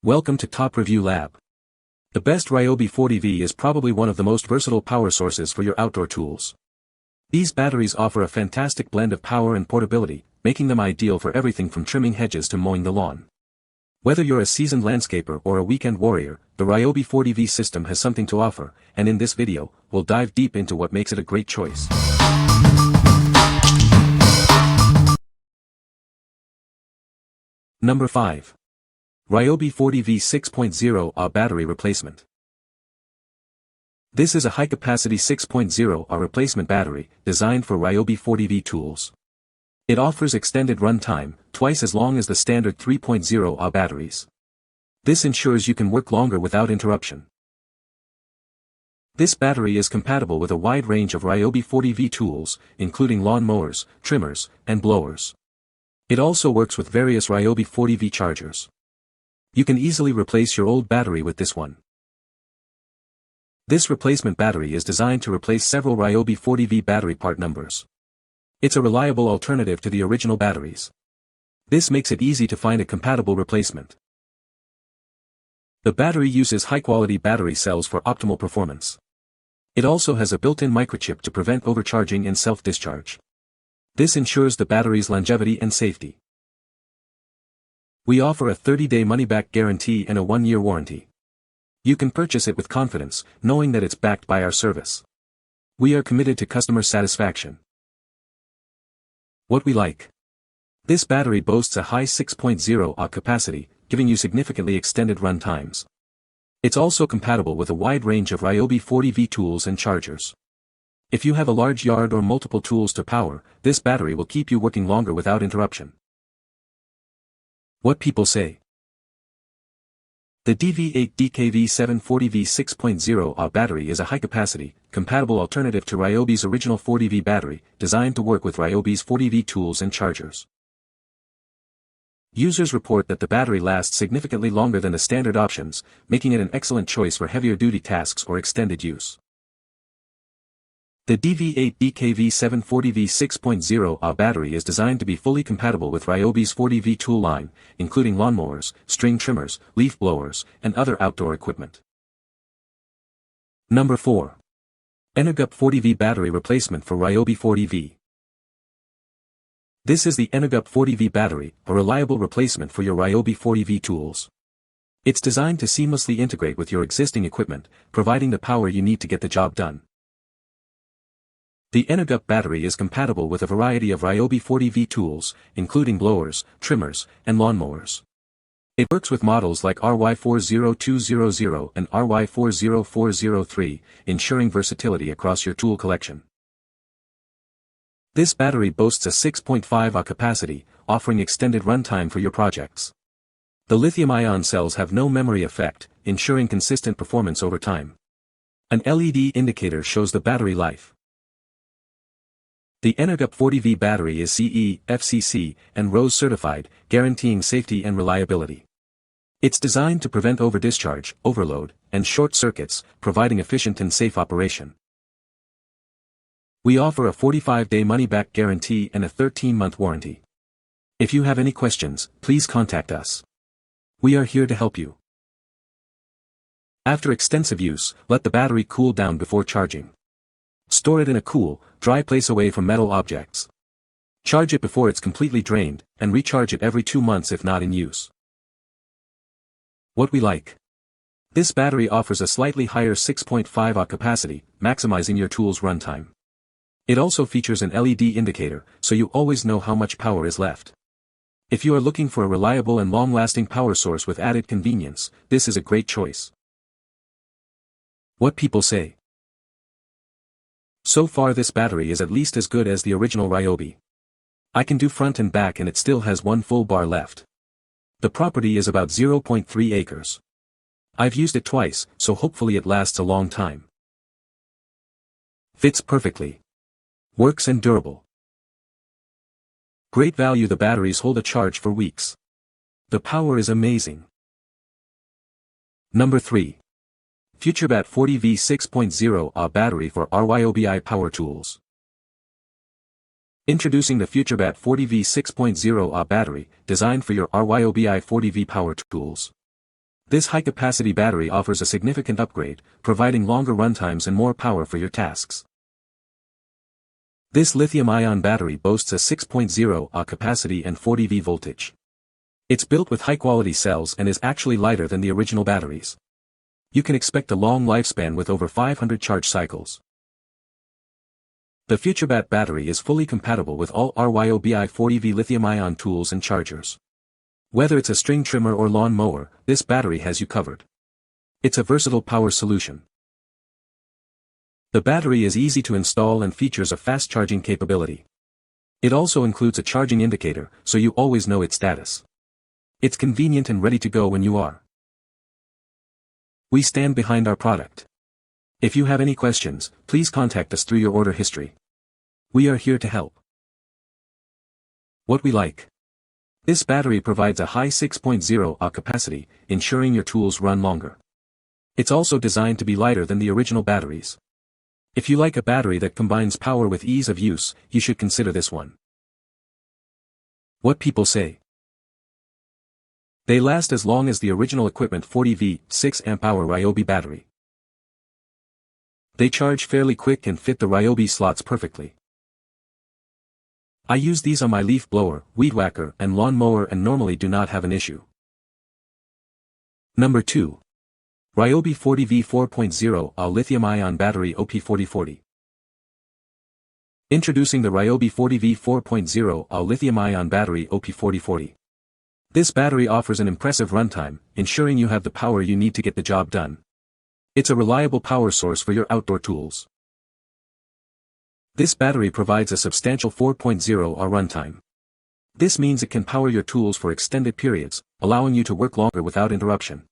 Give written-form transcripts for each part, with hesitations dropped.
Welcome to Top Review Lab. The best Ryobi 40V is probably one of the most versatile power sources for your outdoor tools. These batteries offer a fantastic blend of power and portability, making them ideal for everything from trimming hedges to mowing the lawn. Whether you're a seasoned landscaper or a weekend warrior, the Ryobi 40V system has something to offer, and in this video, we'll dive deep into what makes it a great choice. Number 5. Ryobi 40V 6.0 battery replacement. This is a high-capacity 6.0 replacement battery, designed for Ryobi 40V tools. It offers extended runtime, twice as long as the standard 3.0 batteries. This ensures you can work longer without interruption. This battery is compatible with a wide range of Ryobi 40V tools, including lawn mowers, trimmers, and blowers. It also works with various Ryobi 40V chargers. You can easily replace your old battery with this one. This replacement battery is designed to replace several Ryobi 40V battery part numbers. It's a reliable alternative to the original batteries. This makes it easy to find a compatible replacement. The battery uses high-quality battery cells for optimal performance. It also has a built-in microchip to prevent overcharging and self-discharge. This ensures the battery's longevity and safety. We offer a 30-day money-back guarantee and a 1-year warranty. You can purchase it with confidence, knowing that it's backed by our service. We are committed to customer satisfaction. What we like. This battery boasts a high 6.0 capacity, giving you significantly extended run times. It's also compatible with a wide range of Ryobi 40V tools and chargers. If you have a large yard or multiple tools to power, this battery will keep you working longer without interruption. What people say. The DV8DKV740V 6.0 battery is a high-capacity, compatible alternative to Ryobi's original 40V battery, designed to work with Ryobi's 40V tools and chargers. Users report that the battery lasts significantly longer than the standard options, making it an excellent choice for heavier-duty tasks or extended use. The DV8DKV740V 6.0 battery is designed to be fully compatible with Ryobi's 40V tool line, including lawnmowers, string trimmers, leaf blowers, and other outdoor equipment. Number 4. Energup 40V battery replacement for Ryobi 40V. This is the Energup 40V battery, a reliable replacement for your Ryobi 40V tools. It's designed to seamlessly integrate with your existing equipment, providing the power you need to get the job done. The Energup battery is compatible with a variety of Ryobi 40V tools, including blowers, trimmers, and lawnmowers. It works with models like RY40200 and RY40403, ensuring versatility across your tool collection. This battery boasts a 6.5 capacity, offering extended runtime for your projects. The lithium-ion cells have no memory effect, ensuring consistent performance over time. An LED indicator shows the battery life. The Energup 40V battery is CE, FCC, and RoHS certified, guaranteeing safety and reliability. It's designed to prevent overdischarge, overload, and short circuits, providing efficient and safe operation. We offer a 45-day money-back guarantee and a 13-month warranty. If you have any questions, please contact us. We are here to help you. After extensive use, let the battery cool down before charging. Store it in a cool, dry place away from metal objects. Charge it before it's completely drained, and recharge it every 2 months if not in use. What we like. This battery offers a slightly higher 6.5 capacity, maximizing your tool's runtime. It also features an LED indicator, so you always know how much power is left. If you are looking for a reliable and long-lasting power source with added convenience, this is a great choice. What people say. So far this battery is at least as good as the original Ryobi. I can do front and back and it still has one full bar left. The property is about 0.3 acres. I've used it twice, so hopefully it lasts a long time. Fits perfectly. Works and durable. Great value. The batteries hold a charge for weeks. The power is amazing. Number 3. Futurebatt 40V 6.0 battery for Ryobi power tools. Introducing the Futurebatt 40V 6.0 battery, designed for your Ryobi 40V power tools. This high-capacity battery offers a significant upgrade, providing longer runtimes and more power for your tasks. This lithium-ion battery boasts a 6.0 Ah capacity and 40V voltage. It's built with high-quality cells and is actually lighter than the original batteries. You can expect a long lifespan with over 500 charge cycles. The Futurebatt battery is fully compatible with all Ryobi 40V lithium-ion tools and chargers. Whether it's a string trimmer or lawn mower, this battery has you covered. It's a versatile power solution. The battery is easy to install and features a fast charging capability. It also includes a charging indicator, so you always know its status. It's convenient and ready to go when you are. We stand behind our product. If you have any questions, please contact us through your order history. We are here to help. What we like. This battery provides a high 6.0 Ah capacity, ensuring your tools run longer. It's also designed to be lighter than the original batteries. If you like a battery that combines power with ease of use, you should consider this one. What people say. They last as long as the original equipment 40V, 6 amp hour Ryobi battery. They charge fairly quick and fit the Ryobi slots perfectly. I use these on my leaf blower, weed whacker, and lawn mower and normally do not have an issue. Number 2. Ryobi 40V 4.0 Ah lithium-ion battery OP4040. Introducing the Ryobi 40V 4.0 Ah lithium-ion battery OP4040. This battery offers an impressive runtime, ensuring you have the power you need to get the job done. It's a reliable power source for your outdoor tools. This battery provides a substantial 4.0 Ah runtime. This means it can power your tools for extended periods, allowing you to work longer without interruption.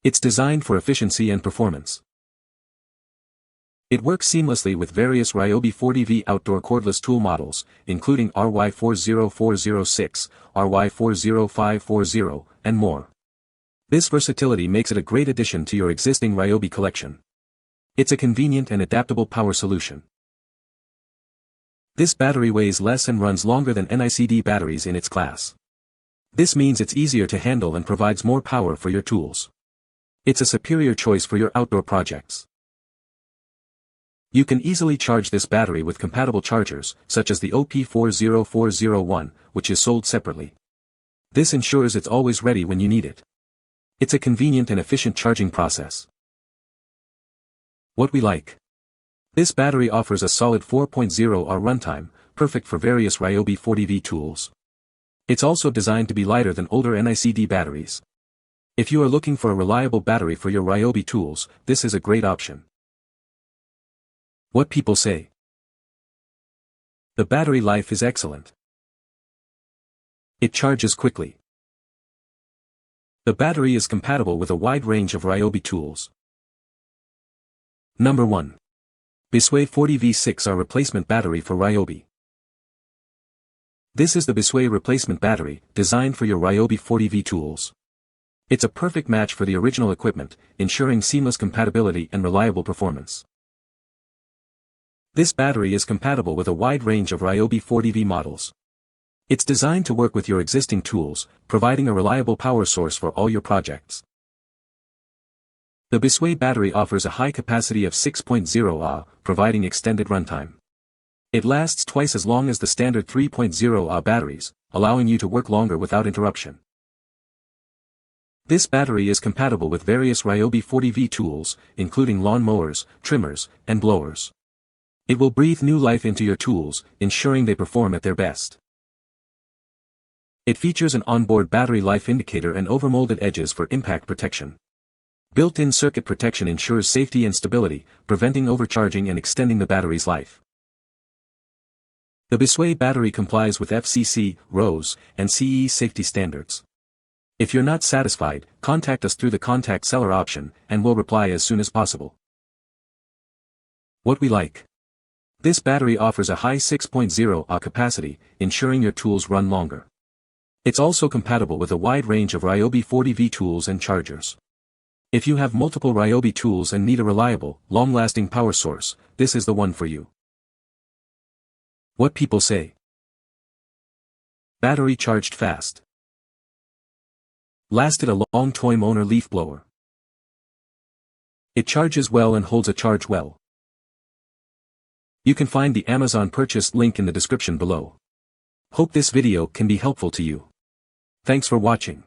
It's designed for efficiency and performance. It works seamlessly with various Ryobi 40V outdoor cordless tool models, including RY40406, RY40540, and more. This versatility makes it a great addition to your existing Ryobi collection. It's a convenient and adaptable power solution. This battery weighs less and runs longer than NICD batteries in its class. This means it's easier to handle and provides more power for your tools. It's a superior choice for your outdoor projects. You can easily charge this battery with compatible chargers, such as the OP40401, which is sold separately. This ensures it's always ready when you need it. It's a convenient and efficient charging process. What we like. This battery offers a solid 4.0 Ah runtime, perfect for various Ryobi 40V tools. It's also designed to be lighter than older NICD batteries. If you are looking for a reliable battery for your Ryobi tools, this is a great option. What people say. The battery life is excellent. It charges quickly. The battery is compatible with a wide range of Ryobi tools. Number 1. Biswaye 40V 6 Ah replacement battery for Ryobi. This is the Biswaye replacement battery, designed for your Ryobi 40V tools. It's a perfect match for the original equipment, ensuring seamless compatibility and reliable performance. This battery is compatible with a wide range of Ryobi 40V models. It's designed to work with your existing tools, providing a reliable power source for all your projects. The Biswaye battery offers a high capacity of 6.0 Ah, providing extended runtime. It lasts twice as long as the standard 3.0 Ah batteries, allowing you to work longer without interruption. This battery is compatible with various Ryobi 40V tools, including lawn mowers, trimmers, and blowers. It will breathe new life into your tools, ensuring they perform at their best. It features an onboard battery life indicator and overmolded edges for impact protection. Built-in circuit protection ensures safety and stability, preventing overcharging and extending the battery's life. The Biswaye battery complies with FCC, RoHS, and CE safety standards. If you're not satisfied, contact us through the contact seller option, and we'll reply as soon as possible. What we like. This battery offers a high 6.0 Ah capacity, ensuring your tools run longer. It's also compatible with a wide range of Ryobi 40V tools and chargers. If you have multiple Ryobi tools and need a reliable, long-lasting power source, this is the one for you. What people say. Battery charged fast. Lasted a long time owner leaf blower. It charges well and holds a charge well. You can find the Amazon purchase link in the description below. Hope this video can be helpful to you. Thanks for watching.